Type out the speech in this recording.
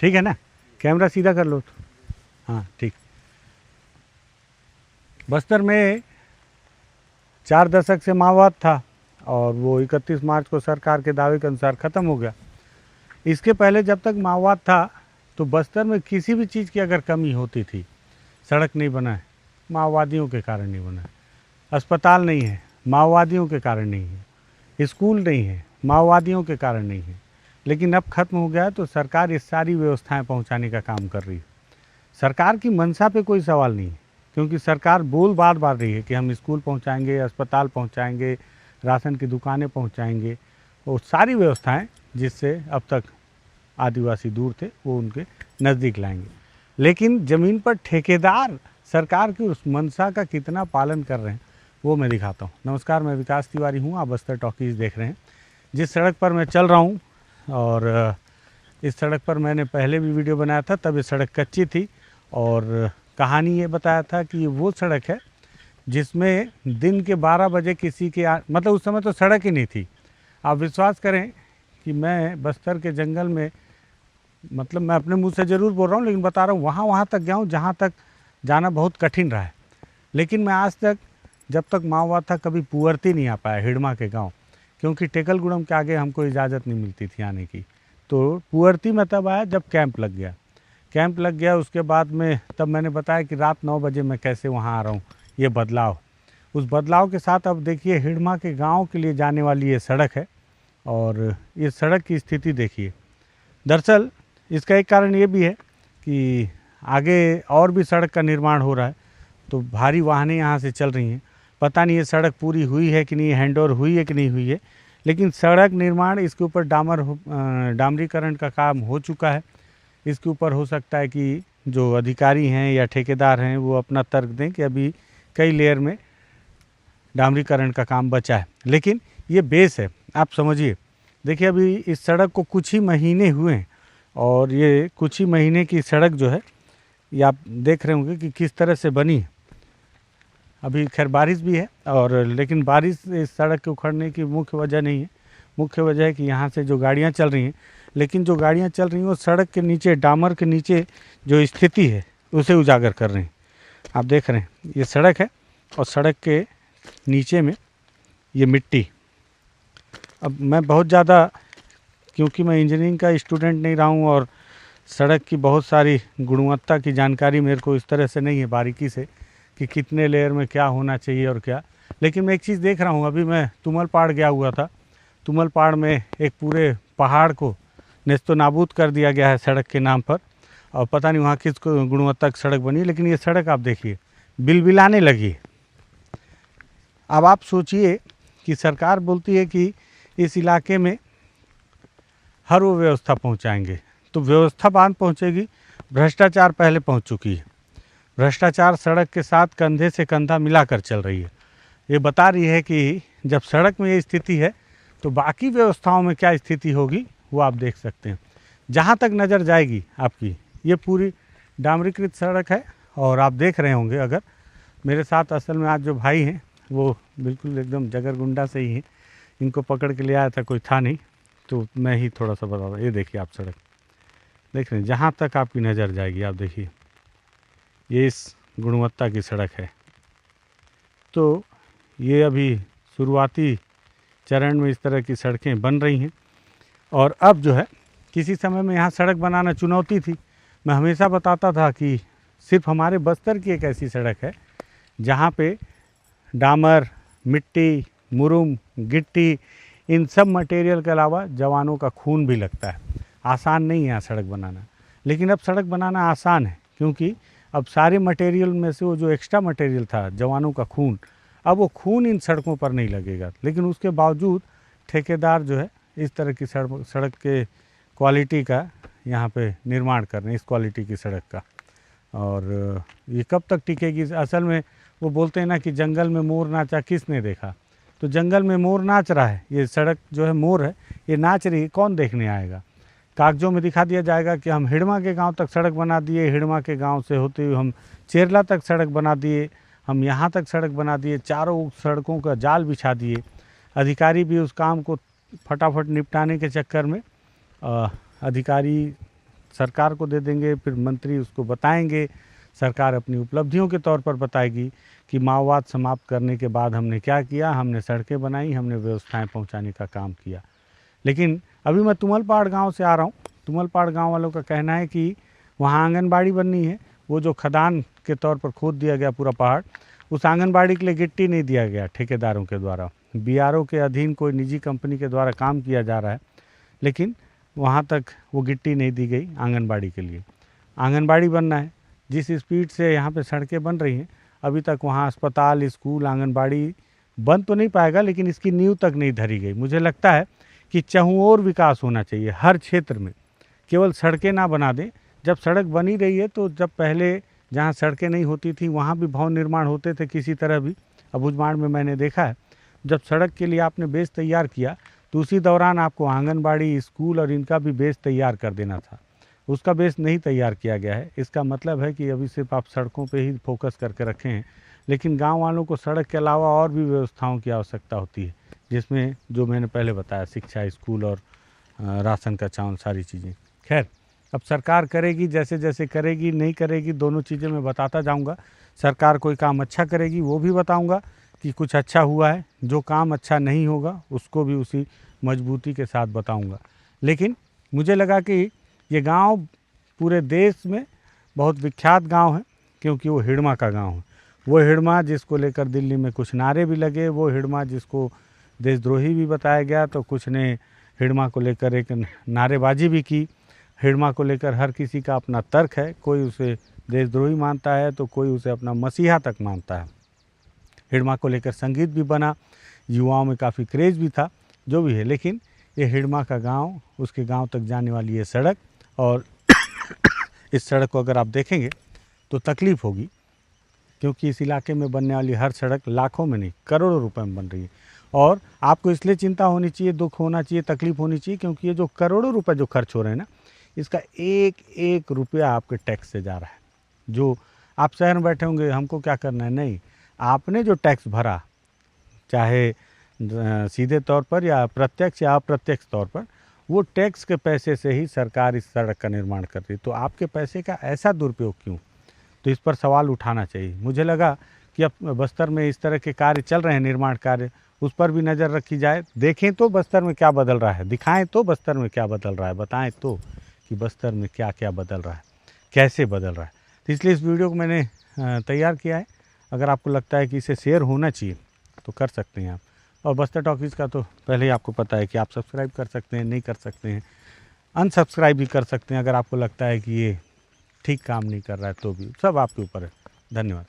ठीक है ना, कैमरा सीधा कर लो तो, हाँ ठीक। बस्तर में 4 दशक से माओवाद था और वो 31 मार्च को सरकार के दावे के अनुसार ख़त्म हो गया। इसके पहले जब तक माओवाद था तो बस्तर में किसी भी चीज़ की अगर कमी होती थी, सड़क नहीं बना है, माओवादियों के कारण नहीं बना है, अस्पताल नहीं है, माओवादियों के कारण नहीं है, स्कूल नहीं है, माओवादियों के कारण नहीं है। लेकिन अब खत्म हो गया तो सरकार ये सारी व्यवस्थाएं पहुंचाने का काम कर रही है। सरकार की मंशा पे कोई सवाल नहीं है, क्योंकि सरकार बोल बार बार रही है कि हम स्कूल पहुंचाएंगे, अस्पताल पहुंचाएंगे, राशन की दुकानें पहुंचाएंगे, वो सारी व्यवस्थाएं जिससे अब तक आदिवासी दूर थे वो उनके नज़दीक लाएंगे। लेकिन ज़मीन पर ठेकेदार सरकार की उस मंशा का कितना पालन कर रहे हैं वो मैं दिखाता हूँ। नमस्कार, मैं विकास तिवारी हूँ, आप बस्तर टॉकीज़ देख रहे हैं। जिस सड़क पर मैं चल रहा हूँ और इस सड़क पर मैंने पहले भी वीडियो बनाया था, तब ये सड़क कच्ची थी और कहानी ये बताया था कि ये वो सड़क है जिसमें दिन के 12 बजे किसी के मतलब उस समय तो सड़क ही नहीं थी। आप विश्वास करें कि मैं बस्तर के जंगल में, मतलब मैं अपने मुंह से ज़रूर बोल रहा हूँ लेकिन बता रहा हूँ, वहाँ तक गया हूँ जहाँ तक जाना बहुत कठिन रहा है। लेकिन मैं आज तक, जब तक माओवाद था, कभी पुअर्ती नहीं आ पाया, हिड़मा के गांव, क्योंकि टेकलगुड़म के आगे हमको इजाज़त नहीं मिलती थी आने की। तो पुअर्ती में तब आया जब कैंप लग गया। कैंप लग गया उसके बाद में तब मैंने बताया कि रात 9 बजे मैं कैसे वहाँ आ रहा हूँ। ये बदलाव, उस बदलाव के साथ अब देखिए हिड़मा के गाँव के लिए जाने वाली ये सड़क है और ये सड़क की स्थिति देखिए। दरअसल इसका एक कारण ये भी है कि आगे और भी सड़क का निर्माण हो रहा है, तो भारी वाहनें यहाँ से चल रही हैं। पता नहीं ये सड़क पूरी हुई है कि नहीं, हैंडओवर हुई है कि नहीं हुई है, लेकिन सड़क निर्माण, इसके ऊपर डामरीकरण का काम हो चुका है। इसके ऊपर हो सकता है कि जो अधिकारी हैं या ठेकेदार हैं वो अपना तर्क दें कि अभी कई लेयर में डामरीकरण का काम बचा है, लेकिन ये बेस है, आप समझिए। देखिए अभी इस सड़क को कुछ ही महीने हुए हैं और ये कुछ ही महीने की सड़क जो है ये आप देख रहे होंगे कि किस तरह से बनी है। अभी खैर बारिश भी है और लेकिन बारिश इस सड़क के उखड़ने की मुख्य वजह नहीं है। मुख्य वजह है कि यहाँ से जो गाड़ियाँ चल रही हैं, लेकिन जो गाड़ियाँ चल रही हैं वो सड़क के नीचे, डामर के नीचे जो स्थिति है उसे उजागर कर रही हैं। आप देख रहे हैं ये सड़क है और सड़क के नीचे में ये मिट्टी। अब मैं बहुत ज़्यादा, क्योंकि मैं इंजीनियरिंग का स्टूडेंट नहीं रहा हूँ और सड़क की बहुत सारी गुणवत्ता की जानकारी मेरे को इस तरह से नहीं है बारीकी से कि कितने लेयर में क्या होना चाहिए और क्या। लेकिन मैं एक चीज़ देख रहा हूँ, अभी मैं तुमल पहाड़ गया हुआ था, तुमल पहाड़ में एक पूरे पहाड़ को नेस्तो नाबूद कर दिया गया है सड़क के नाम पर, और पता नहीं वहाँ किस गुणवत्ता की सड़क बनी। लेकिन ये सड़क आप देखिए बिलबिलाने लगी। अब आप सोचिए कि सरकार बोलती है कि इस इलाके में हर वो व्यवस्था पहुँचाएँगे, तो व्यवस्था बाद पहुँचेगी, भ्रष्टाचार पहले पहुँच चुकी है। भ्रष्टाचार सड़क के साथ कंधे से कंधा मिलाकर चल रही है। ये बता रही है कि जब सड़क में ये स्थिति है तो बाकी व्यवस्थाओं में क्या स्थिति होगी वो आप देख सकते हैं। जहाँ तक नज़र जाएगी आपकी ये पूरी डामरीकृत सड़क है। और आप देख रहे होंगे, अगर मेरे साथ असल में आज जो भाई हैं वो बिल्कुल एकदम जगरगुंडा से ही हैं, इनको पकड़ के ले आया था, कोई था नहीं, तो मैं ही थोड़ा सा बता रहा। ये देखिए आप सड़क देख रहे हैं, जहाँ तक आपकी नज़र जाएगी आप देखिए ये इस गुणवत्ता की सड़क है। तो ये अभी शुरुआती चरण में इस तरह की सड़कें बन रही हैं और अब जो है, किसी समय में यहाँ सड़क बनाना चुनौती थी। मैं हमेशा बताता था कि सिर्फ हमारे बस्तर की एक ऐसी सड़क है जहाँ पे डामर, मिट्टी, मुरुम, गिट्टी, इन सब मटेरियल के अलावा जवानों का खून भी लगता है। आसान नहीं है यहाँ सड़क बनाना, लेकिन अब सड़क बनाना आसान है, क्योंकि अब सारे मटेरियल में से वो जो एक्स्ट्रा मटेरियल था, जवानों का खून, अब वो खून इन सड़कों पर नहीं लगेगा। लेकिन उसके बावजूद ठेकेदार जो है इस तरह की सड़क के क्वालिटी का यहाँ पे निर्माण कर रहे हैं, इस क्वालिटी की सड़क का। और ये कब तक टिकेगी? असल में वो बोलते हैं ना कि जंगल में मोर नाचा किसने देखा, तो जंगल में मोर नाच रहा है, ये सड़क जो है मोर है, ये नाच रही है, कौन देखने आएगा? कागजों में दिखा दिया जाएगा कि हम हिड़मा के गांव तक सड़क बना दिए, हिड़मा के गांव से होते हुए हम चेरला तक सड़क बना दिए, हम यहाँ तक सड़क बना दिए, चारों सड़कों का जाल बिछा दिए। अधिकारी भी उस काम को फटाफट निपटाने के चक्कर में अधिकारी सरकार को दे देंगे, फिर मंत्री उसको बताएंगे, सरकार अपनी उपलब्धियों के तौर पर बताएगी कि माओवाद समाप्त करने के बाद हमने क्या किया, हमने सड़कें बनाई, हमने व्यवस्थाएं पहुंचाने का काम किया। लेकिन अभी मैं तुमलपाड़ गांव से आ रहा हूं। तुमलपाड़ गांव वालों का कहना है कि वहां आंगनबाड़ी बननी है। वो जो खदान के तौर पर खोद दिया गया पूरा पहाड़, उस आंगनबाड़ी के लिए गिट्टी नहीं दिया गया ठेकेदारों के द्वारा, बीआरओ के अधीन कोई निजी कंपनी के द्वारा काम किया जा रहा है, लेकिन वहाँ तक वो गिट्टी नहीं दी गई आंगनबाड़ी के लिए। आंगनबाड़ी बनना है। जिस स्पीड से यहाँ पे सड़कें बन रही हैं, अभी तक वहाँ अस्पताल, स्कूल, आंगनबाड़ी बन तो नहीं पाएगा, लेकिन इसकी नींव तक नहीं धरी गई। मुझे लगता है कि चहुओर विकास होना चाहिए हर क्षेत्र में, केवल सड़कें ना बना दें। जब सड़क बनी रही है तो जब पहले जहाँ सड़कें नहीं होती थी वहाँ भी भवन निर्माण होते थे किसी तरह भी। अबुझमाड़ में मैंने देखा है, जब सड़क के लिए आपने बेस तैयार किया तो उसी दौरान आपको आंगनबाड़ी, स्कूल और इनका भी बेस तैयार कर देना था। उसका बेस नहीं तैयार किया गया है। इसका मतलब है कि अभी सिर्फ आप सड़कों पे ही फोकस करके रखे हैं, लेकिन गांव वालों को सड़क के अलावा और भी व्यवस्थाओं की आवश्यकता होती है, जिसमें जो मैंने पहले बताया, शिक्षा, स्कूल और राशन का चावल, सारी चीज़ें। खैर, अब सरकार करेगी, जैसे जैसे करेगी, नहीं करेगी, दोनों चीज़ें मैं बताता जाऊँगा। सरकार कोई काम अच्छा करेगी वो भी बताऊँगा कि कुछ अच्छा हुआ है, जो काम अच्छा नहीं होगा उसको भी उसी मजबूती के साथ बताऊँगा। लेकिन मुझे लगा कि ये गांव पूरे देश में बहुत विख्यात गांव है, क्योंकि वो हिड़मा का गांव है। वो हिड़मा जिसको लेकर दिल्ली में कुछ नारे भी लगे, वो हिड़मा जिसको देशद्रोही भी बताया गया, तो कुछ ने हिड़मा को लेकर एक नारेबाजी भी की। हिड़मा को लेकर हर किसी का अपना तर्क है, कोई उसे देशद्रोही मानता है तो कोई उसे अपना मसीहा तक मानता है। हिड़मा को लेकर संगीत भी बना, युवाओं में काफ़ी क्रेज़ भी था, जो भी है। लेकिन ये हिड़मा का गांव, उसके गांव तक जाने वाली ये सड़क, और इस सड़क को अगर आप देखेंगे तो तकलीफ़ होगी, क्योंकि इस इलाके में बनने वाली हर सड़क लाखों में नहीं करोड़ों रुपए में बन रही है। और आपको इसलिए चिंता होनी चाहिए, दुख होना चाहिए, तकलीफ़ होनी चाहिए, क्योंकि ये जो करोड़ों रुपए जो खर्च हो रहे हैं ना, इसका एक एक रुपया आपके टैक्स से जा रहा है। जो आप शहर में बैठे होंगे, हमको क्या करना है, नहीं, आपने जो टैक्स भरा, चाहे सीधे तौर पर या प्रत्यक्ष या अप्रत्यक्ष तौर पर, वो टैक्स के पैसे से ही सरकार इस सड़क का निर्माण कर रही है। तो आपके पैसे का ऐसा दुरुपयोग क्यों? तो इस पर सवाल उठाना चाहिए। मुझे लगा कि अब बस्तर में इस तरह के कार्य चल रहे हैं, निर्माण कार्य, उस पर भी नज़र रखी जाए। देखें तो बस्तर में क्या बदल रहा है, दिखाएं तो बस्तर में क्या बदल रहा है, बताएं तो कि बस्तर में क्या क्या बदल रहा है, कैसे बदल रहा है। तो इसलिए इस वीडियो को मैंने तैयार किया है। अगर आपको लगता है कि इसे शेयर होना चाहिए तो कर सकते हैं आप। और बस्तर टॉकीज़ का तो पहले ही आपको पता है कि आप सब्सक्राइब कर सकते हैं, नहीं कर सकते हैं, अनसब्सक्राइब भी कर सकते हैं अगर आपको लगता है कि ये ठीक काम नहीं कर रहा है, तो भी सब आपके ऊपर है। धन्यवाद।